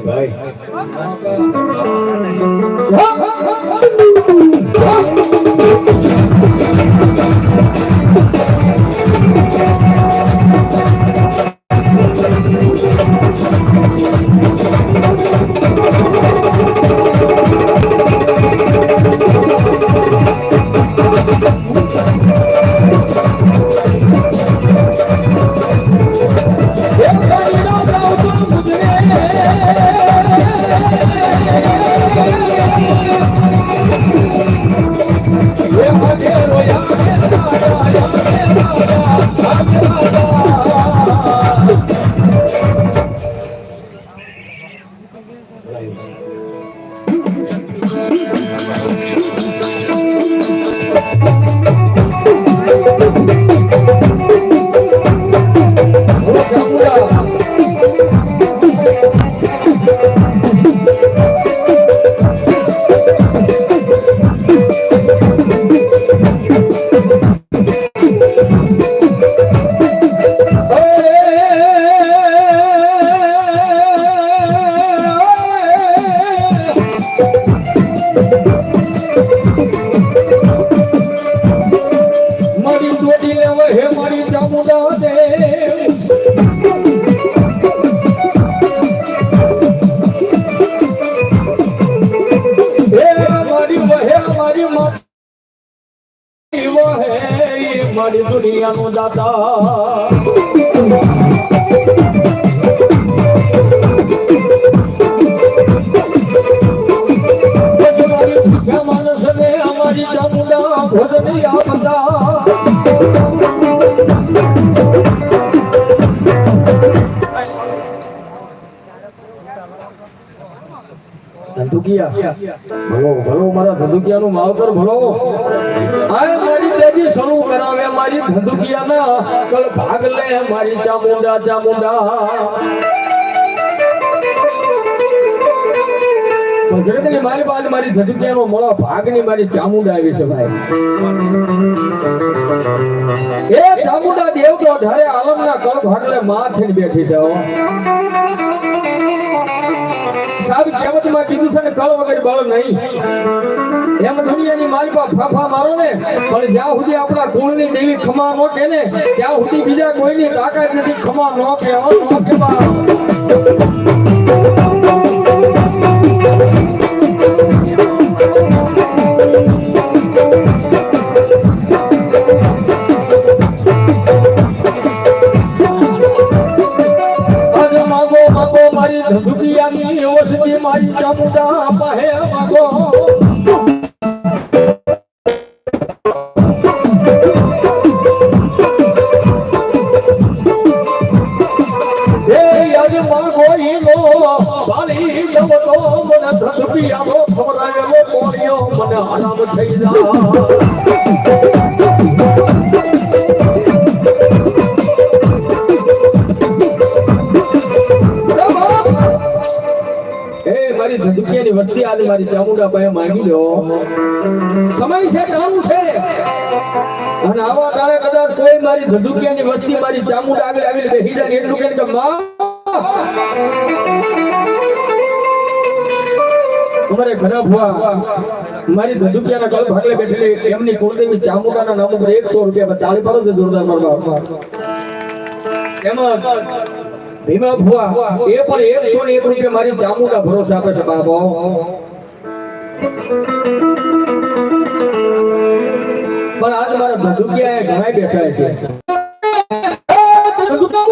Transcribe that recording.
ભાઈ મારી દુનિયાનો દાતા માણસ ને અમારી ચામુંડા ભોજન આપતા ધંધુકિયા ભલો ભલો મારા ધંધુકિયાનું માવતર ભલો આ મારી તેજી શરૂ કરાવે મારી ધંધુકિયાના કલ ભાગ લે મારી ચામુંડા ચામુંડા જગતની મારી પાસે મારી ધંધુકિયાનો મોળો ભાગની મારી ચામુંડા આવી છે ભાઈ એ ચામુંડા દેવ તો ધારે આલમના કલ ભાગ લે માથે બેઠી છે સાહેબ કહેવતમાં કીધું છે ને કળ વગર બળ નહીં એમ દુનિયાની મારી પર ફાફા મારો ને પણ જ્યાં સુધી આપણા કુળની દેવી ખમા નો કે ને ત્યાં સુધી બીજા કોઈની તાકાત નથી ખમા નો કે મારી ધંધુકિયાની ઓસની મારી ચામુંડા પાહે માગો એ યાદ માગો ઈલો વાલી જવતો મને ધંધુકિયાનો ખવરાયેલો કોળિયો મને હરામ થઈ જા ધંધુકિયાની વસ્તી આજે મારી ચામુંડા પાસે માંગી લો સમય છે કાનું છે અને આવા કાળે કદાચ કોઈ મારી ધંધુકિયાની વસ્તી મારી ચામુંડા આગળ આવીને બેહી જાય એટલું કે માં અમારે ઘણા ભુવા મારી ધંધુકિયાના કલ ભાગલે બેઠેલી એમની કુળદેવી ચામુંડાના નામ ઉપર 100 રૂપિયા તાળી પાડો તો જોરદાર મારવા એમાં ભીમા ભુવા એ પણ 101 રૂપિયા મારી ચામુંડા ભરોસા આપે છે બાબો પણ આજ મારા ધંધુકિયા ઘણા બેઠા છે ધંધુકિયા